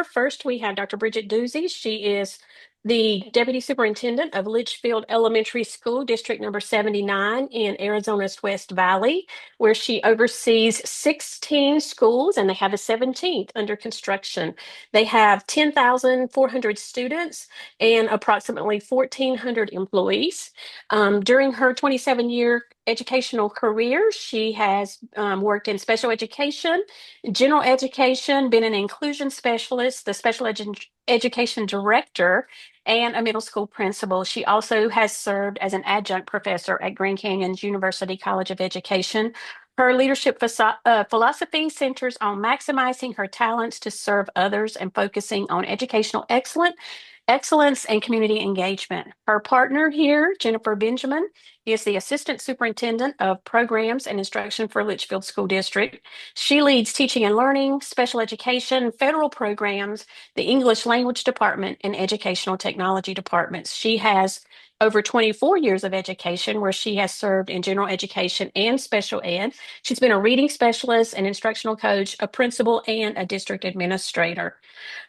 First, we have Dr. Bridget Duzy. She is the Deputy Superintendent of Litchfield Elementary School, District number 79 in Arizona's West Valley, where she oversees 16 schools and they have a 17th under construction. They have 10,400 students and approximately 1,400 employees. During her 27-year educational career, she has worked in special education, general education, been an inclusion specialist, the education director, and a middle school principal. She also has served as an adjunct professor at Grand Canyon's University College of Education. Her leadership philosophy centers on maximizing her talents to serve others and focusing on educational excellence and community engagement. Her partner here, Jennifer Benjamin, is the Assistant Superintendent of Programs and Instruction for Litchfield School District. She leads teaching and learning, special education, federal programs, the English language department, and educational technology departments. She has over 24 years of education where she has served in general education and special ed. She's been a reading specialist, an instructional coach, a principal, and a district administrator.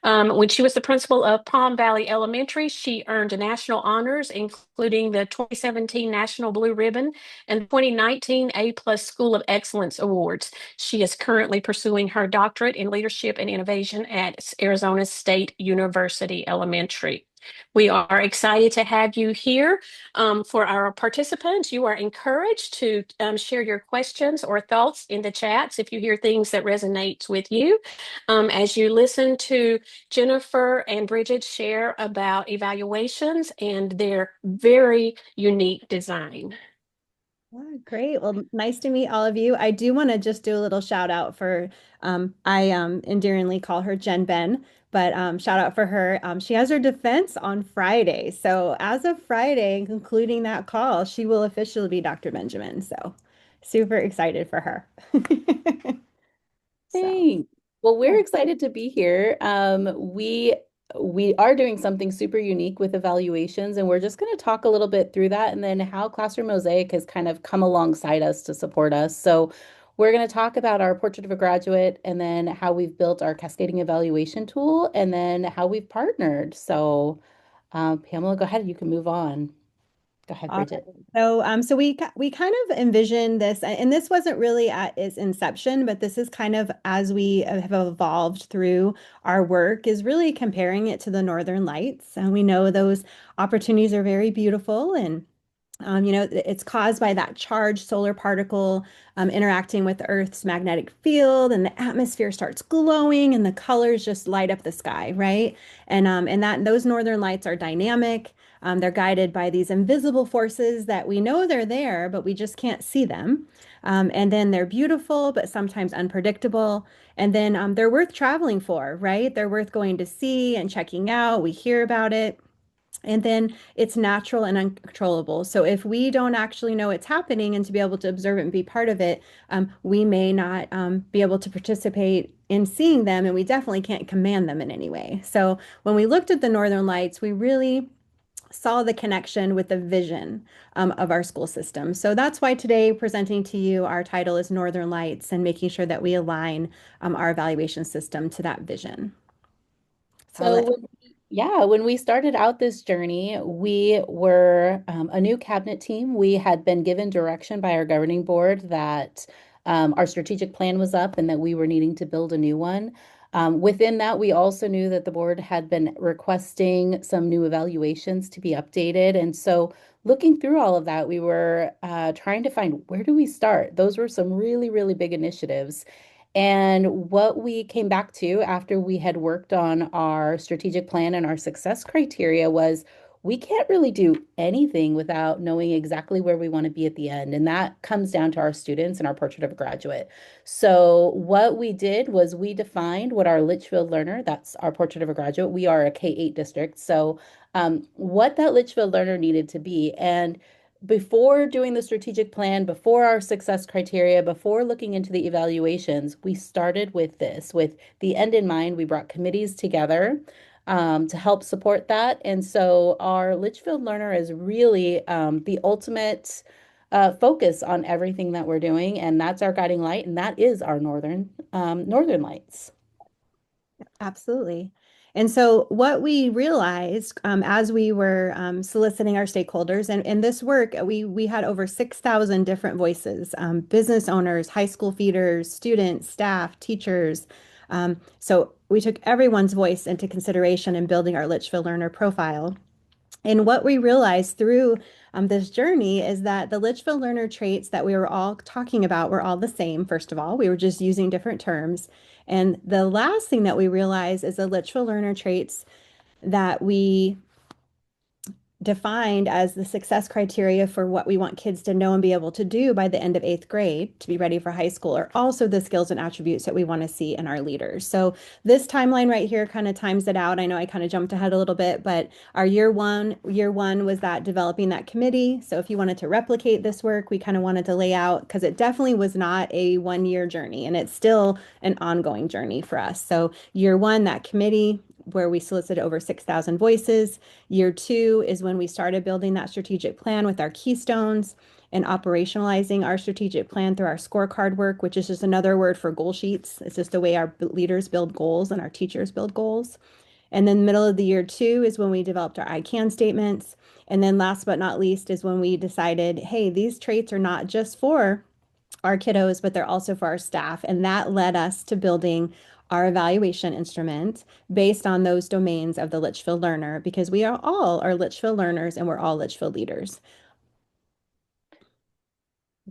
When she was the principal of Palm Valley Elementary, she earned national honors, including the 2017 National Blue Ribbon and 2019 A+ School of Excellence Awards. She is currently pursuing her doctorate in leadership and innovation at Arizona State University Elementary. We are excited to have you here. For our participants, you are encouraged to share your questions or thoughts in the chats if you hear things that resonate with you. As you listen to Jennifer and Bridget share about evaluations and their very unique design. Great. Well, nice to meet all of you. I do want to just do a little shout out for, I endearingly call her Jen Ben, but shout out for her. She has her defense on Friday. So as of Friday, concluding that call, she will officially be Dr. Benjamin. So super excited for her. So, Thanks. Well, we're yeah. excited to be here. We are doing something super unique with evaluations, and we're just going to talk a little bit through that and then how Classroom Mosaic has kind of come alongside us to support us. So we're going to talk about our Portrait of a Graduate and then how we've built our cascading evaluation tool and then how we've partnered. So Pamela, go ahead. You can move on. Go ahead, All right. Bridget. So we kind of envisioned this, and this wasn't really at its inception, but this is kind of as we have evolved through our work, is really comparing it to the Northern Lights. And we know those opportunities are very beautiful, and it's caused by that charged solar particle interacting with the Earth's magnetic field, and the atmosphere starts glowing, and the colors just light up the sky, right? And that those northern lights are dynamic. They're guided by these invisible forces that we know they're there, but we just can't see them. And then they're beautiful, but sometimes unpredictable. And then they're worth traveling for, right? They're worth going to see and checking out. We hear about it. And then it's natural and uncontrollable. So if we don't actually know it's happening and to be able to observe it and be part of it, we may not be able to participate in seeing them, and we definitely can't command them in any way. So when we looked at the Northern Lights, we really saw the connection with the vision of our school system. So that's why today presenting to you, our title is Northern Lights, and making sure that we align our evaluation system to that vision. So I'll So, let when we started out this journey, we were a new cabinet team. We had been given direction by our governing board that our strategic plan was up and that we were needing to build a new one. Within that, we also knew that the board had been requesting some new evaluations to be updated. And so, looking through all of that, we were trying to find where do we start? Those were some really, really big initiatives. And what we came back to after we had worked on our strategic plan and our success criteria was we can't really do anything without knowing exactly where we want to be at the end. And that comes down to our students and our portrait of a graduate. So what we did was we defined what our Litchfield Learner, that's our portrait of a graduate. We are a K-8 district. So what that Litchfield Learner needed to be. And before doing the strategic plan, before our success criteria, before looking into the evaluations, we started with this, with the end in mind. We brought committees together to help support that. And so our Litchfield Learner is really the ultimate focus on everything that we're doing. And that's our guiding light. And that is our Northern Lights. Absolutely. And so what we realized as we were soliciting our stakeholders, and in this work, we had over 6,000 different voices, business owners, high school feeders, students, staff, teachers. So we took everyone's voice into consideration in building our Litchfield Learner profile. And what we realized through this journey is that the Litchfield learner traits that we were all talking about were all the same, first of all. We were just using different terms. And the last thing that we realized is the Litchfield learner traits that we defined as the success criteria for what we want kids to know and be able to do by the end of eighth grade to be ready for high school are also the skills and attributes that we want to see in our leaders. So this timeline right here kind of times it out. I know I kind of jumped ahead a little bit, but our year one was that developing that committee. So if you wanted to replicate this work, we kind of wanted to lay out because it definitely was not a 1 year journey and it's still an ongoing journey for us. So year one, that committee where we solicited over 6,000 voices. Year two is when we started building that strategic plan with our keystones and operationalizing our strategic plan through our scorecard work, which is just another word for goal sheets. It's just the way our leaders build goals and our teachers build goals. And then middle of the year two is when we developed our I can statements. And then last but not least is when we decided, hey, these traits are not just for our kiddos, but they're also for our staff. And that led us to building our evaluation instrument based on those domains of the Litchfield learner, because we are all our Litchfield learners and we're all Litchfield leaders.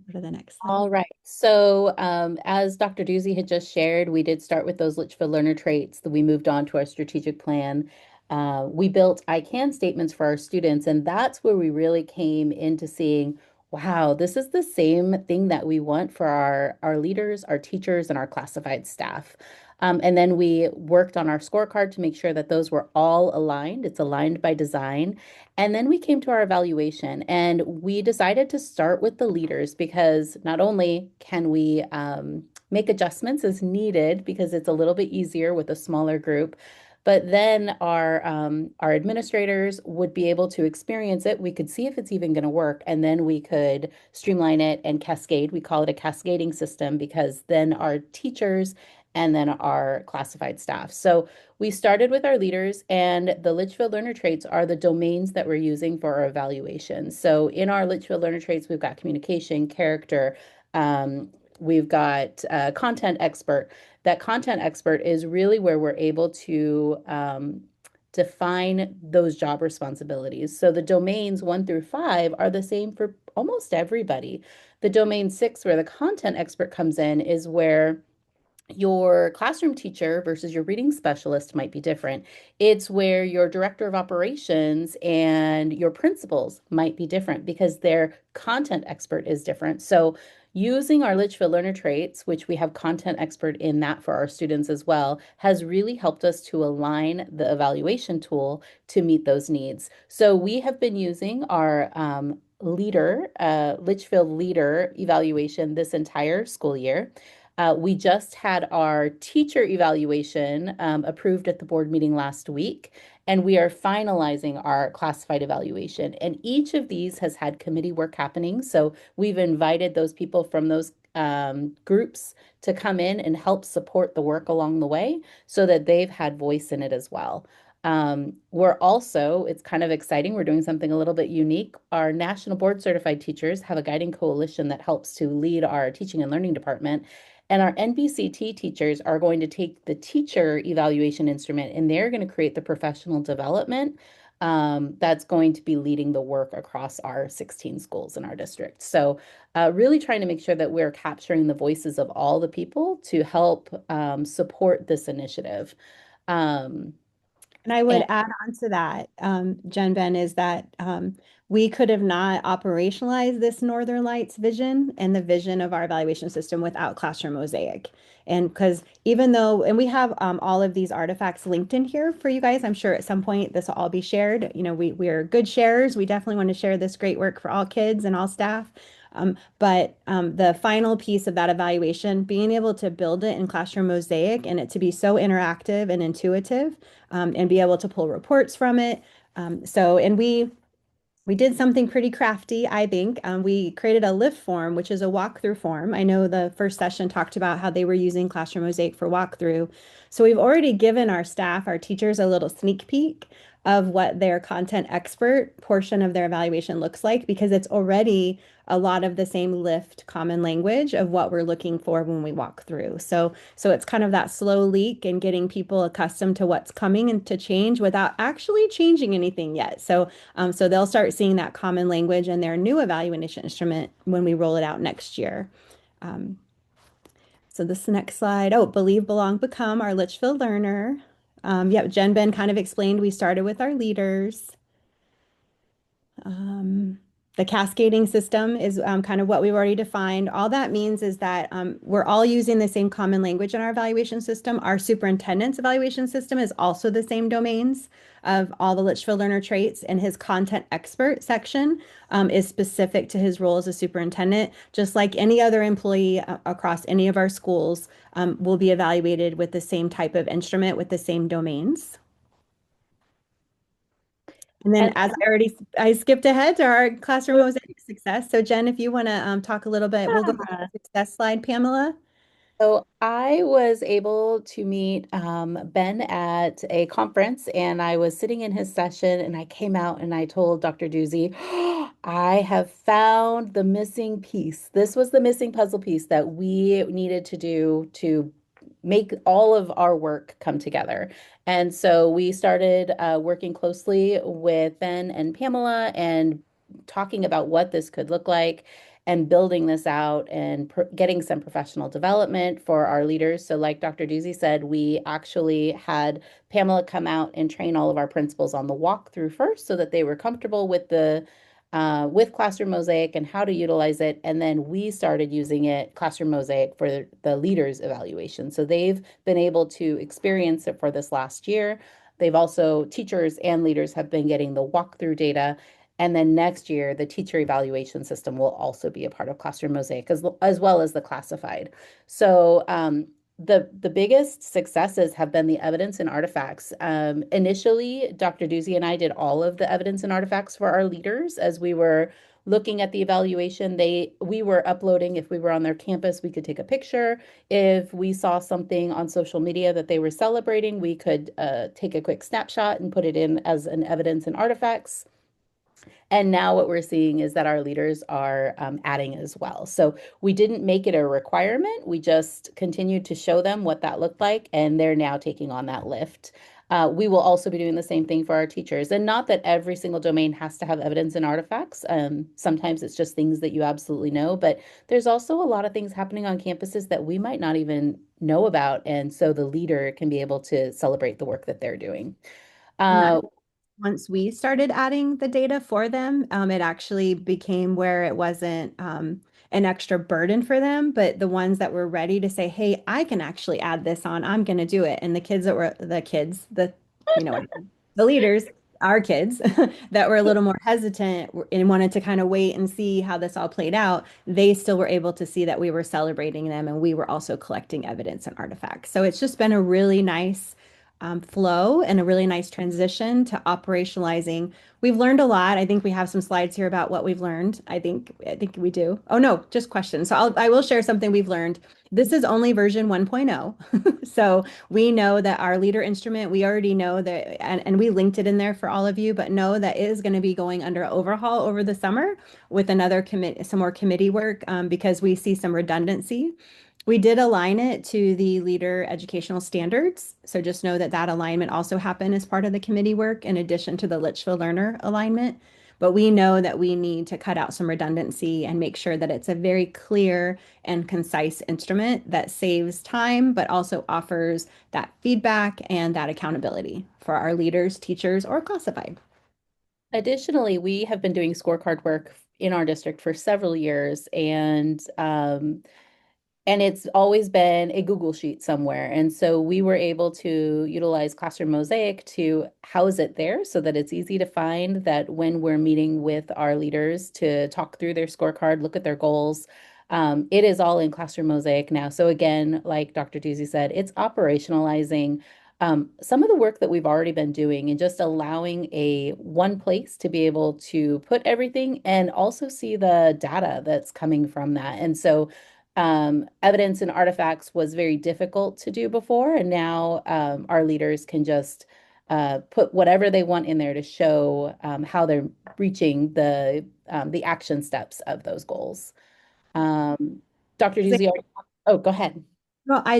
Go to the next slide. All right. So, as Dr. Duzy had just shared, we did start with those Litchfield learner traits. That we moved on to our strategic plan. We built I can statements for our students, and that's where we really came into seeing, wow, this is the same thing that we want for our leaders, our teachers, and our classified staff. And then we worked on our scorecard to make sure that those were all aligned. It's aligned by design. And then we came to our evaluation and we decided to start with the leaders because not only can we make adjustments as needed because it's a little bit easier with a smaller group, but then our administrators would be able to experience it. We could see if it's even going to work, and then we could streamline it and cascade. We call it a cascading system because then our teachers and then our classified staff. So we started with our leaders, and the Litchfield learner traits are the domains that we're using for our evaluation. So in our Litchfield learner traits, we've got communication, character, we've got content expert. That content expert is really where we're able to define those job responsibilities. So the domains 1 through 5 are the same for almost everybody. The domain 6, where the content expert comes in, is where your classroom teacher versus your reading specialist might be different. It's where your director of operations and your principals might be different because their content expert is different. So using our Litchfield learner traits, which we have content expert in that for our students as well, has really helped us to align the evaluation tool to meet those needs. So we have been using our Litchfield leader evaluation this entire school year. We just had our teacher evaluation approved at the board meeting last week, and we are finalizing our classified evaluation. And each of these has had committee work happening. So we've invited those people from those groups to come in and help support the work along the way so that they've had voice in it as well. We're also, it's kind of exciting, we're doing something a little bit unique. Our national board certified teachers have a guiding coalition that helps to lead our teaching and learning department. And our NBCT teachers are going to take the teacher evaluation instrument and they're going to create the professional development that's going to be leading the work across our 16 schools in our district. So really trying to make sure that we're capturing the voices of all the people to help support this initiative. And I would And add on to that, Jen Ben, is that we could have not operationalized this Northern Lights vision and the vision of our evaluation system without Classroom Mosaic. And because even though, and we have all of these artifacts linked in here for you guys, I'm sure at some point this will all be shared. You know, we are good sharers. We definitely want to share this great work for all kids and all staff. But the final piece of that evaluation, being able to build it in Classroom Mosaic and it to be so interactive and intuitive and be able to pull reports from it. And we We did something pretty crafty, I think. We created a lift form, which is a walkthrough form. I know the first session talked about how they were using Classroom Mosaic for walkthrough. So we've already given our staff, our teachers, a little sneak peek of what their content expert portion of their evaluation looks like because it's already a lot of the same lift common language of what we're looking for when we walk through. So it's kind of that slow leak and getting people accustomed to what's coming and to change without actually changing anything yet. So they'll start seeing that common language in their new evaluation instrument when we roll it out next year. Um, so this next slide, oh, believe, belong, become our Litchfield learner. Yep, Jen Ben kind of explained we started with our leaders. Um, the cascading system is kind of what we've already defined. All that means is that we're all using the same common language in our evaluation system. Our superintendent's evaluation system is also the same domains of all the Litchfield learner traits, and his content expert section is specific to his role as a superintendent. Just like any other employee across any of our schools will be evaluated with the same type of instrument with the same domains. And then And I skipped ahead to our classroom mosaic success. So Jen, if you want to talk a little bit, we'll go to the success slide, Pamela. so I was able to meet Ben at a conference, and I was sitting in his session, and I came out and I told Dr. Duzy, I have found the missing piece. This was the missing puzzle piece that we needed to do to make all of our work come together. And so we started working closely with Ben and Pamela and talking about what this could look like and building this out and getting some professional development for our leaders. So, like Dr. Duzy said, we actually had Pamela come out and train all of our principals on the walkthrough first so that they were comfortable with the with Classroom Mosaic and how to utilize it. And then we started using it, Classroom Mosaic, for the leaders evaluation. So they've been able to experience it for this last year. They've also, teachers and leaders have been getting the walkthrough data. And then next year, the teacher evaluation system will also be a part of Classroom Mosaic as well as the classified. So the biggest successes have been the evidence and artifacts. Initially, Dr. Duzy and I did all of the evidence and artifacts for our leaders as we were looking at the evaluation. We were uploading, if we were on their campus, we could take a picture. If we saw something on social media that they were celebrating, we could take a quick snapshot and put it in as an evidence and artifacts. And now what we're seeing is that our leaders are adding as well. So we didn't make it a requirement. We just continued to show them what that looked like, and they're now taking on that lift. We will also be doing the same thing for our teachers. And not that every single domain has to have evidence and artifacts. Sometimes it's just things that you absolutely know, but there's also a lot of things happening on campuses that we might not even know about. And so the leader can be able to celebrate the work that they're doing. And that Uh, once we started adding the data for them, it actually became where it wasn't an extra burden for them, but the ones that were ready to say, "Hey, I can actually add this on. I'm going to do it." And the kids that were the kids, the you know, the leaders, our kids that were a little more hesitant and wanted to kind of wait and see how this all played out, they still were able to see that we were celebrating them and we were also collecting evidence and artifacts. So it's just been a really nice flow and a really nice transition to operationalizing. We've learned a lot. I think we have some slides here about what we've learned. I think we do. Oh no, just questions. So I will share something we've learned. This is only version 1.0. So we know that our leader instrument, we already know that, and we linked it in there for all of you, but know that it is going to be going under overhaul over the summer with another commit, some more committee work because we see some redundancy. We did align it to the leader educational standards. So just know that that alignment also happened as part of the committee work in addition to the Litchfield Learner alignment. But we know that we need to cut out some redundancy and make sure that it's a very clear and concise instrument that saves time, but also offers that feedback and that accountability for our leaders, teachers, or classified. Additionally, we have been doing scorecard work in our district for several years, and it's always been a Google sheet somewhere. And so we were able to utilize Classroom Mosaic to house it there so that it's easy to find that when we're meeting with our leaders to talk through their scorecard, look at their goals. It is all in Classroom Mosaic now. So again, like Dr. Duzy said, it's operationalizing Some of the work that we've already been doing and just allowing a one place to be able to put everything and also see the data that's coming from that. And so evidence and artifacts was very difficult to do before, and now our leaders can just put whatever they want in there to show how they're reaching the action steps of those goals. Dr. Duzy, oh, go ahead. Well, I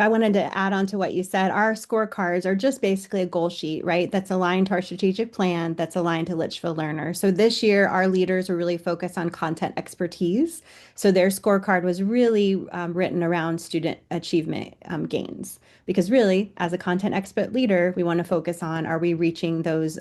wanted to add on to what you said. Our scorecards are just basically a goal sheet, right? That's aligned to our strategic plan, that's aligned to Litchfield Learner. So this year, our leaders were really focused on content expertise. So their scorecard was really written around student achievement gains. Because really, as a content expert leader, we want to focus on, are we reaching those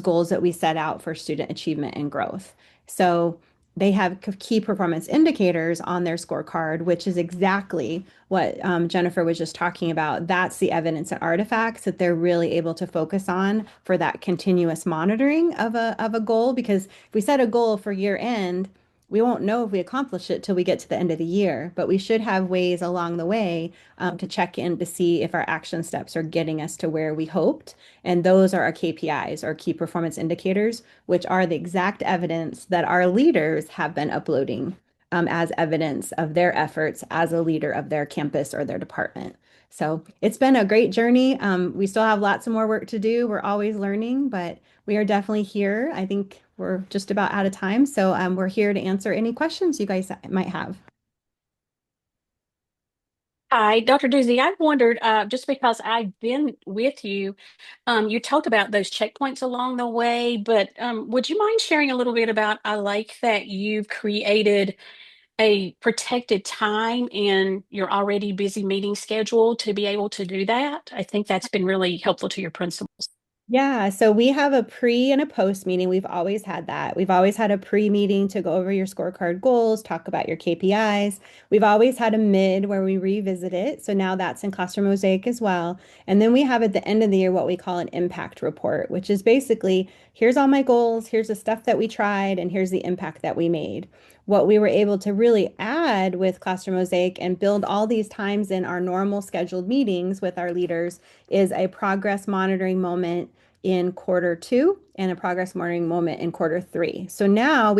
goals that we set out for student achievement and growth? So they have key performance indicators on their scorecard, which is exactly what Jennifer was just talking about. That's the evidence and artifacts that they're really able to focus on for that continuous monitoring of a goal. Because if we set a goal for year end, we won't know if we accomplish it till we get to the end of the year, but we should have ways along the way to check in to see if our action steps are getting us to where we hoped. And those are our KPIs, our key performance indicators, which are the exact evidence that our leaders have been uploading as evidence of their efforts as a leader of their campus or their department. So it's been a great journey. We still have lots of more work to do. We're always learning, but we are definitely here. I think we're just about out of time. So we're here to answer any questions you guys might have. Hi, Dr. Duzy. I wondered, just because I've been with you, you talked about those checkpoints along the way, but would you mind sharing a little bit about, I like that you've created a protected time in your already busy meeting schedule to be able to do that? I think that's been really helpful to your principals. Yeah, so we have a pre and a post meeting. We've always had that. We've always had a pre-meeting to go over your scorecard goals, talk about your KPIs. We've always had a mid where we revisit it. So now that's in Classroom Mosaic as well. And then we have at the end of the year what we call an impact report, which is basically here's all my goals, here's the stuff that we tried, and here's the impact that we made. What we were able to really add with Classroom Mosaic and build all these times in our normal scheduled meetings with our leaders is a progress monitoring moment in quarter 2 and a progress monitoring moment in quarter 3. So now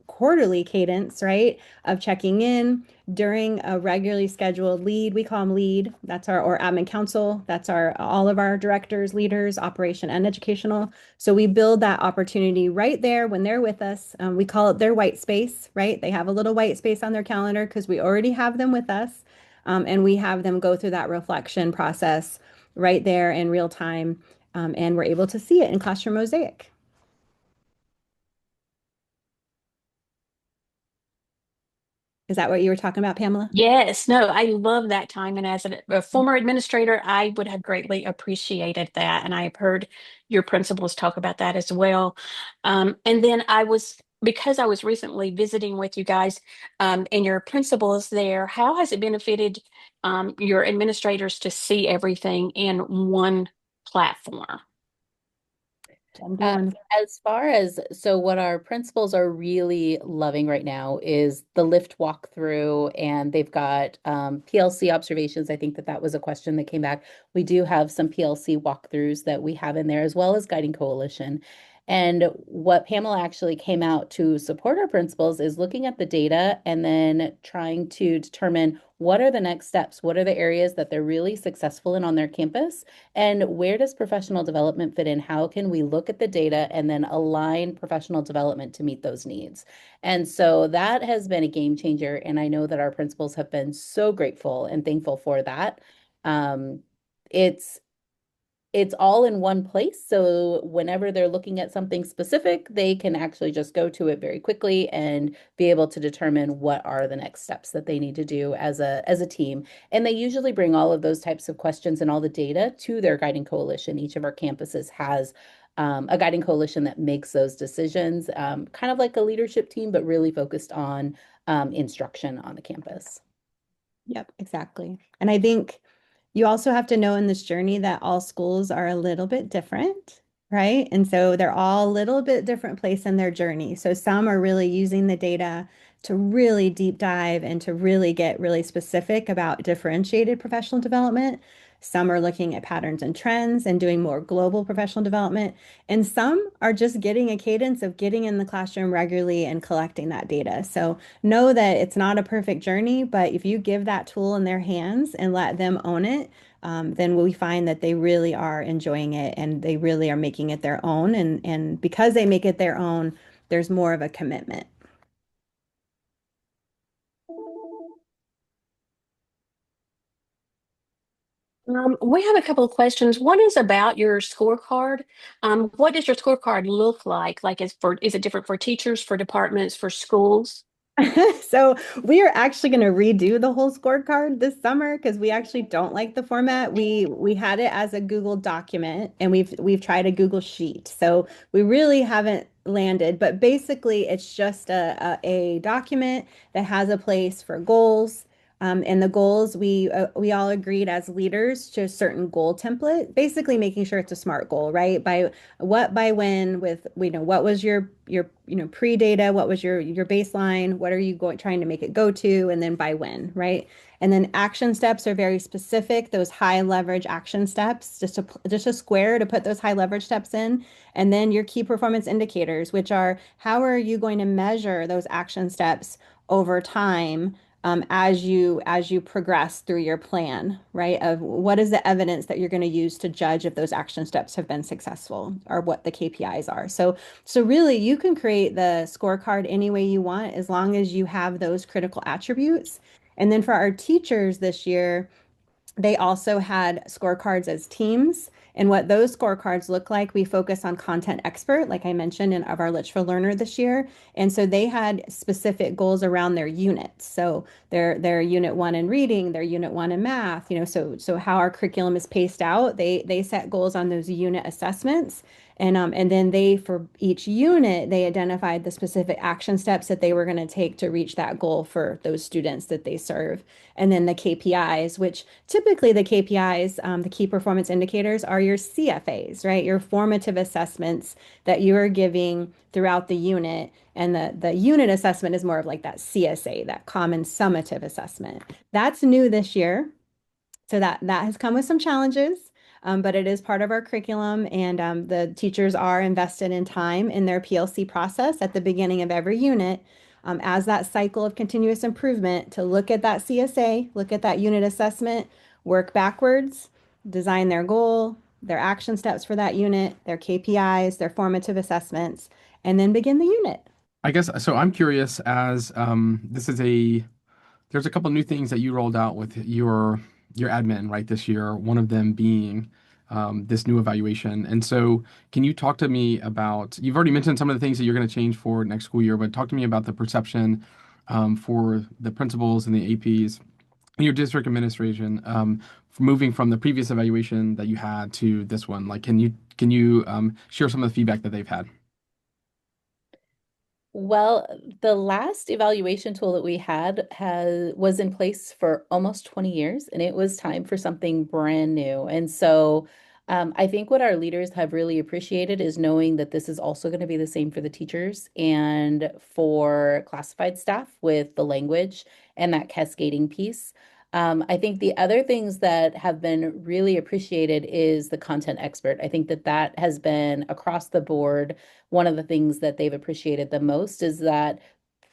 quarterly cadence, right, of checking in during a regularly scheduled lead. We call them lead. That's our or admin council. That's our all of our directors, leaders, operation and educational. So we build that opportunity right there when they're with us. We call it their white space, right? They have a little white space on their calendar because we already have them with us. And we have them go through that reflection process right there in real time. And we're able to see it in Classroom Mosaic. Is that what you were talking about, Pamela? Yes, no, I love that time. And as a former administrator, I would have greatly appreciated that. And I've heard your principals talk about that as well. And then because I was recently visiting with you guys and your principals there, how has it benefited your administrators to see everything in one platform? I'm Uh, doing. as far as so what our principals are really loving right now is the lift walkthrough, and they've got PLC observations. I think that was a question that came back. We do have some PLC walkthroughs that we have in there, as well as guiding coalition. And what Pamela actually came out to support our principals is looking at the data and then trying to determine what are the next steps, what are the areas that they're really successful in on their campus, and where does professional development fit in? How can we look at the data and then align professional development to meet those needs? And so that has been a game changer. And I know that our principals have been so grateful and thankful for that. Um, it's it's all in one place. So whenever they're looking at something specific, they can actually just go to it very quickly and be able to determine what are the next steps that they need to do as a team. And they usually bring all of those types of questions and all the data to their guiding coalition. Each of our campuses has a guiding coalition that makes those decisions, kind of like a leadership team, but really focused on instruction on the campus. Yep, exactly. And I think you also have to know in this journey that all schools are a little bit different, right? And so they're all a little bit different place in their journey. So some are really using the data to really deep dive and to really get really specific about differentiated professional development. Some are looking at patterns and trends and doing more global professional development. And some are just getting a cadence of getting in the classroom regularly and collecting that data. So know that it's not a perfect journey, but if you give that tool in their hands and let them own it, then we find that they really are enjoying it and they really are making it their own. And because they make it their own, there's more of a commitment. We have a couple of questions. One is about your scorecard. What does your scorecard look like? Like, is it different for teachers, for departments, for schools? So we are actually going to redo the whole scorecard this summer because we actually don't like the format. We had it as a Google document and we've tried a Google Sheet. So we really haven't landed, but basically it's just a document that has a place for goals. And the goals we all agreed as leaders to a certain goal template, basically making sure it's a SMART goal, right? By what, by when, with what was your pre-data, what was your baseline, what are you going trying to make it go to, and then by when, right? And then action steps are very specific, those high leverage action steps, just a square to put those high leverage steps in. And then your key performance indicators, which are how are you going to measure those action steps over time, as you progress through your plan, right? Of what is the evidence that you're going to use to judge if those action steps have been successful or what the KPIs are. So really you can create the scorecard any way you want as long as you have those critical attributes. And then for our teachers this year, they also had scorecards as teams. And what those scorecards look like, we focus on content expert, like I mentioned, in of our Litchfield Learner this year. And so they had specific goals around their units. So their unit one in reading, their unit one in math, so how our curriculum is paced out, they set goals on those unit assessments. And then for each unit, they identified the specific action steps that they were going to take to reach that goal for those students that they serve. And then the KPIs, which typically the KPIs, the key performance indicators, are your CFAs, right? Your formative assessments that you are giving throughout the unit. And the unit assessment is more of like that CSA, that common summative assessment. That's new this year. So that has come with some challenges, but it is part of our curriculum, and the teachers are invested in time in their PLC process at the beginning of every unit, as that cycle of continuous improvement to look at that CSA, look at that unit assessment, work backwards, design their goal, their action steps for that unit, their KPIs, their formative assessments, and then begin the unit. I guess so. I'm curious as this is there's a couple new things that you rolled out with your admin right this year. One of them being this new evaluation. And so, can you talk to me about? You've already mentioned some of the things that you're going to change for next school year, but talk to me about the perception for the principals and the APs in your district administration, moving from the previous evaluation that you had to this one. Like, can you share some of the feedback that they've had? Well, the last evaluation tool that we had was in place for almost 20 years, and it was time for something brand new. And so I think what our leaders have really appreciated is knowing that this is also going to be the same for the teachers and for classified staff with the language and that cascading piece. I think the other things that have been really appreciated is the content expert. I think that that has been across the board. One of the things that they've appreciated the most is that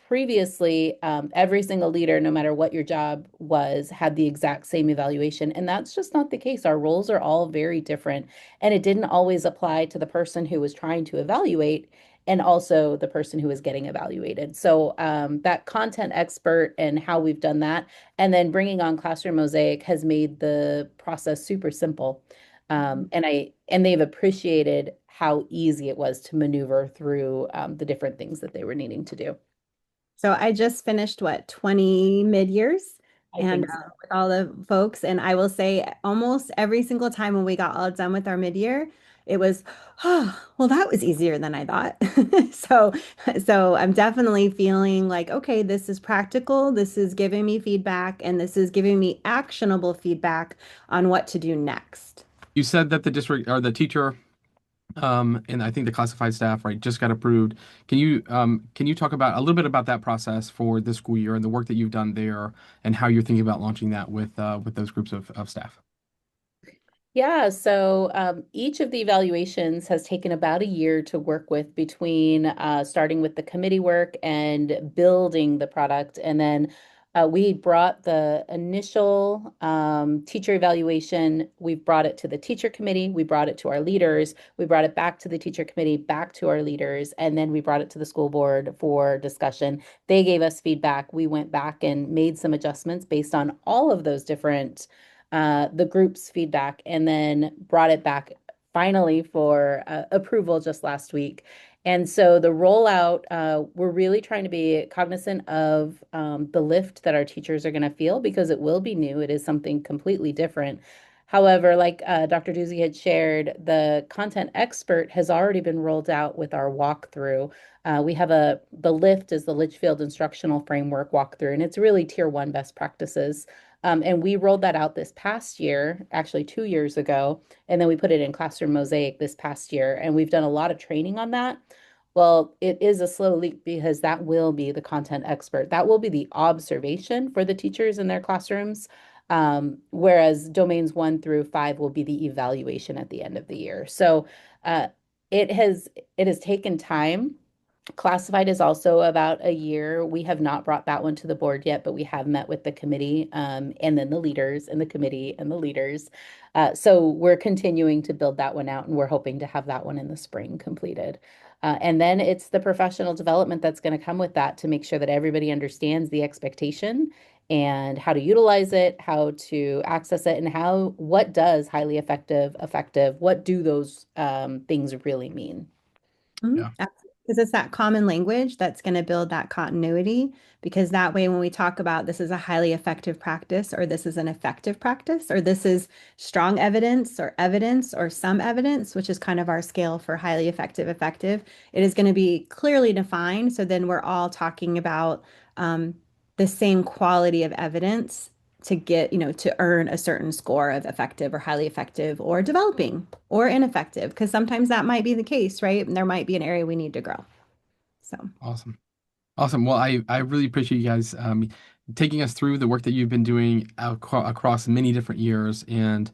previously, every single leader, no matter what your job was, had the exact same evaluation. And that's just not the case. Our roles are all very different. And it didn't always apply to the person who was trying to evaluate and also the person who was getting evaluated. So that content expert and how we've done that, and then bringing on Classroom Mosaic has made the process super simple. And they've appreciated how easy it was to maneuver through the different things that they were needing to do. So I just finished what, 20 mid-years I and think so. with all the folks. And I will say almost every single time when we got all done with our mid-year, it was, oh, well, that was easier than I thought. So, so I'm definitely feeling like, okay, this is practical. This is giving me feedback and this is giving me actionable feedback on what to do next. You said that the district or the teacher and I think the classified staff, right, just got approved. Can you talk about a little bit about that process for this school year and the work that you've done there and how you're thinking about launching that with those groups of staff? Yeah, so each of the evaluations has taken about a year to work with between starting with the committee work and building the product. And then we brought the initial teacher evaluation, we brought it to the teacher committee, we brought it to our leaders, we brought it back to the teacher committee, back to our leaders, and then we brought it to the school board for discussion. They gave us feedback. We went back and made some adjustments based on all of those different the group's feedback and then brought it back finally for approval just last week. And so the rollout, we're really trying to be cognizant of the lift that our teachers are going to feel because it will be new. It is something completely different. However, like Dr. Duzy had shared, the content expert has already been rolled out with our walkthrough. We have the lift is the Litchfield instructional framework walkthrough, and it's really tier one best practices. And we rolled that out this past year, actually 2 years ago, and then we put it in Classroom Mosaic this past year, and we've done a lot of training on that. Well, it is a slow leak because that will be the content expert. That will be the observation for the teachers in their classrooms, whereas domains 1 through 5 will be the evaluation at the end of the year. So uh, it has taken time. Classified is also about a year. We have not brought that one to the board yet, but we have met with the committee and then the leaders and the committee and the leaders. So we're continuing to build that one out and we're hoping to have that one in the spring completed. And then it's the professional development that's going to come with that to make sure that everybody understands the expectation and how to utilize it, how to access it, and what does highly effective, what do those things really mean? Mhm. Yeah. Because it's that common language that's going to build that continuity. Because that way, when we talk about this is a highly effective practice, or this is an effective practice, or this is strong evidence, or some evidence, which is kind of our scale for highly effective, it is going to be clearly defined. So then we're all talking about the same quality of evidence to get, to earn a certain score of effective or highly effective or developing or ineffective, because sometimes that might be the case, right? And there might be an area we need to grow. So, Awesome. Awesome. Well, I really appreciate you guys taking us through the work that you've been doing across many different years. And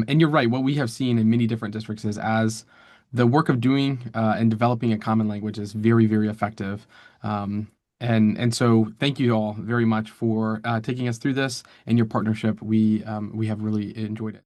you're right. What we have seen in many different districts is as the work of doing and developing a common language is very, very effective. And so thank you all very much for taking us through this and your partnership. We have really enjoyed it.